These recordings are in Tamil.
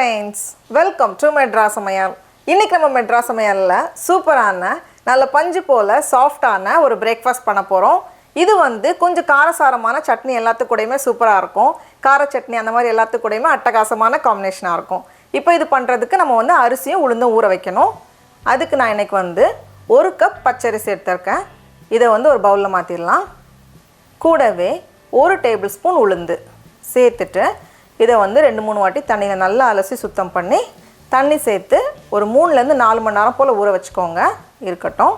friends, welcome to Madras Samayal. இன்னைக்கு நம்ம Madras Samayalல சூப்பரான நல்ல பஞ்சு போல சாஃப்ட்டான ஒரு பிரேக்ஃபாஸ்ட் பண்ண போறோம். இது வந்து கொஞ்சம் காரசாரமான சட்னி எல்லாத்துக்கு கூடயுமே சூப்பரா இருக்கும். கார சட்னி அந்த மாதிரி எல்லாத்துக்கு கூடயுமே அட்டகாசமான காம்பினேஷனா இருக்கும். இப்போ இது பண்றதுக்கு நம்ம வந்து அரிசியும் உளுந்தும் ஊற வைக்கணும். அதுக்கு நான் இன்னைக்கு வந்து 1 கப் பச்சரிசி எடுத்துர்க்கேன். இதை வந்து ஒரு பவுல்ல மாத்திடலாம். கூடவே 1 டேபிள் ஸ்பூன் உளுந்து சேர்த்துட்டு இதை வந்து 2-3 வாட்டி தண்ணியில் நல்லா அலசி சுத்தம் பண்ணி தண்ணி சேர்த்து ஒரு 3லேருந்து 4 மணி நேரம் போல் ஊற வச்சுக்கோங்க. இருக்கட்டும்.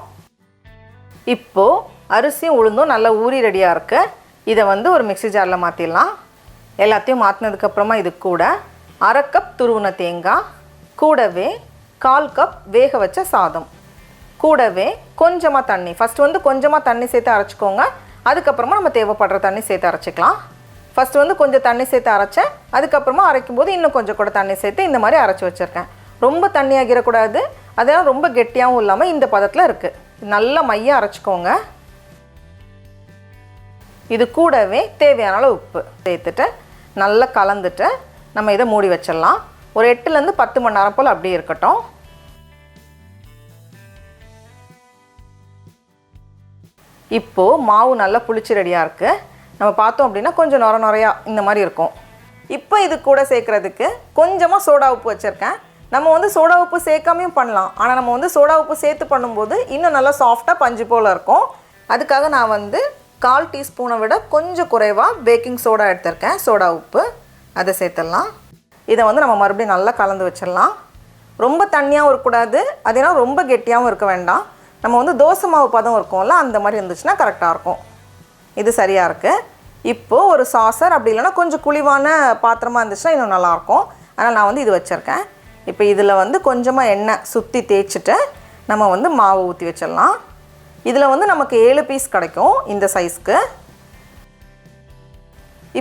இப்போது அரிசியும் உளுந்தும் நல்லா ஊறி ரெடியாக இருக்குது. இதை வந்து ஒரு மிக்ஸி ஜாரில் மாற்றிடலாம். எல்லாத்தையும் மாற்றினதுக்கப்புறமா இது கூட 1/2 கப் துருவின தேங்காய், கூடவே 1/4 கப் வேக வச்ச சாதம், கூடவே கொஞ்சமாக தண்ணி. ஃபஸ்ட்டு வந்து கொஞ்சமாக தண்ணி சேர்த்து அரைச்சிக்கோங்க. அதுக்கப்புறமா நம்ம தேவைப்படுற தண்ணி சேர்த்து அரைச்சிக்கலாம். ஃபஸ்ட்டு வந்து கொஞ்சம் தண்ணி சேர்த்து அரைச்சேன். அதுக்கப்புறமா அரைக்கும் போது இன்னும் கொஞ்சம் கூட தண்ணி சேர்த்து இந்த மாதிரி அரைச்சி வச்சுருக்கேன். ரொம்ப தண்ணியாகிடக்கூடாது, அதெல்லாம் ரொம்ப கெட்டியாகவும் இல்லாமல் இந்த பதத்தில் இருக்குது. நல்லா மையம் அரைச்சிக்கோங்க. இது கூடவே தேவையான அளவு உப்பு சேர்த்துட்டு நல்லா கலந்துட்டு நம்ம இதை மூடி வச்சிடலாம். ஒரு 8லேருந்து 10 மணி நேரம் போல் அப்படியே இருக்கட்டும். இப்போது மாவு நல்லா புளிச்சு ரெடியாக இருக்குது. நம்ம பார்த்தோம் அப்படின்னா கொஞ்சம் நொரையா இந்த மாதிரி இருக்கும். இப்போ இது கூட சேர்க்குறதுக்கு கொஞ்சமாக சோடா உப்பு வச்சுருக்கேன். நம்ம வந்து சோடா உப்பு சேர்க்காமையும் பண்ணலாம். ஆனால் நம்ம வந்து சோடா உப்பு சேர்த்து பண்ணும்போது இன்னும் நல்லா சாஃப்டாக பஞ்சு போல் இருக்கும். அதுக்காக நான் வந்து 1/4 டீஸ்பூனை விட கொஞ்சம் குறைவாக பேக்கிங் சோடா எடுத்திருக்கேன். சோடா உப்பு அதை சேர்த்துடலாம். இதை வந்து நம்ம மறுபடியும் நல்லா கலந்து வச்சிடலாம். ரொம்ப தண்ணியாகவும் இருக்கக்கூடாது, அதேனா ரொம்ப கெட்டியாகவும் இருக்க வேண்டாம். நம்ம வந்து தோசை மாவு பதம் இருக்கும்ல, அந்த மாதிரி இருந்துச்சுன்னா கரெக்டாக இருக்கும். இது சரியாக இருக்குது. இப்போது ஒரு சாசர் அப்படி இல்லைன்னா கொஞ்சம் குழிவான பாத்திரமாக இருந்துச்சுன்னா இன்னும் நல்லாயிருக்கும். அதனால் நான் வந்து இது வச்சுருக்கேன். இப்போ இதில் வந்து கொஞ்சமாக எண்ணெய் சுற்றி தேய்ச்சிட்டு நம்ம வந்து மாவு ஊற்றி வச்சிடலாம். இதில் வந்து நமக்கு 7 பீஸ் கிடைக்கும் இந்த சைஸ்க்கு.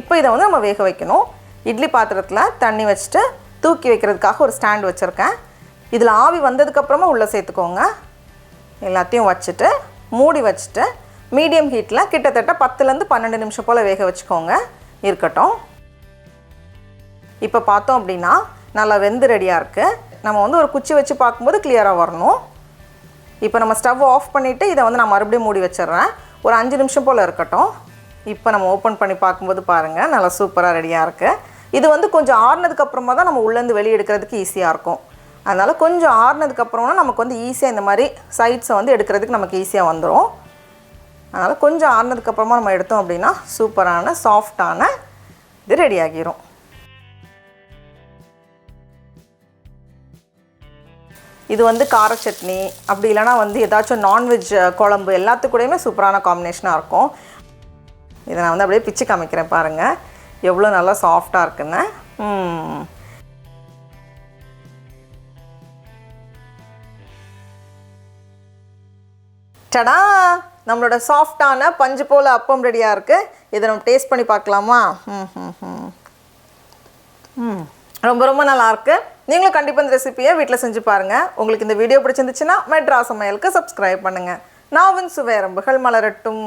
இப்போ இதை வந்து நம்ம வேக வைக்கணும். இட்லி பாத்திரத்தில் தண்ணி வச்சுட்டு தூக்கி வைக்கிறதுக்காக ஒரு ஸ்டாண்ட் வச்சுருக்கேன். இதில் ஆவி வந்ததுக்கப்புறமா உள்ளே சேர்த்துக்கோங்க. எல்லாத்தையும் வச்சுட்டு மூடி வச்சுட்டு மீடியம் ஹீட்டில் கிட்டத்தட்ட 10லேருந்து 12 நிமிஷம் போல் வேக வச்சுக்கோங்க. இருக்கட்டும். இப்போ பார்த்தோம் அப்படின்னா நல்லா வெந்து ரெடியாக இருக்குது. நம்ம வந்து ஒரு குச்சி வச்சு பார்க்கும்போது கிளியராக வரணும். இப்போ நம்ம ஸ்டவ் ஆஃப் பண்ணிவிட்டு இதை வந்து நான் மறுபடியும் மூடி வச்சிடுறேன். ஒரு 5 நிமிஷம் போல் இருக்கட்டும். இப்போ நம்ம ஓப்பன் பண்ணி பார்க்கும்போது பாருங்கள் நல்லா சூப்பராக ரெடியாக இருக்குது. இது வந்து கொஞ்சம் ஆறுனதுக்கப்புறமா தான் நம்ம உள்ளேருந்து வெளியே எடுக்கிறதுக்கு ஈஸியாக இருக்கும். அதனால் கொஞ்சம் ஆறுனதுக்கப்புறம்னா நமக்கு வந்து ஈஸியாக இந்த மாதிரி சைட்ஸை வந்து எடுக்கிறதுக்கு நமக்கு ஈஸியாக வந்துடும். அதனால் கொஞ்சம் ஆறுனதுக்கப்புறமா நம்ம எடுத்தோம் அப்படின்னா சூப்பரான சாஃப்டான இது ரெடி ஆகிரும். இது வந்து கார சட்னி அப்படி இல்லைனா வந்து ஏதாச்சும் நான்வெஜ் குழம்பு எல்லாத்துக்கூடையுமே சூப்பரான காம்பினேஷனாக இருக்கும். இதை நான் வந்து அப்படியே பிச்சு காமிக்கிறேன் பாருங்கள் எவ்வளோ நல்லா சாஃப்டாக இருக்குன்னு. டடா, நம்மளோட சாஃப்டான பஞ்சு போல் அப்பம் ரெடியாக இருக்குது. இதை நம்ம டேஸ்ட் பண்ணி பார்க்கலாமா? ரொம்ப ரொம்ப நல்லாயிருக்கு. நீங்களும் கண்டிப்பாக இந்த ரெசிபியை வீட்டில் செஞ்சு பாருங்கள். உங்களுக்கு இந்த வீடியோ பிடிச்சிருந்துச்சுன்னா மெட்ராஸ் சமையலுக்கு சப்ஸ்கிரைப் பண்ணுங்கள். நாவின் சுவையரம்புகள் மலரட்டும்.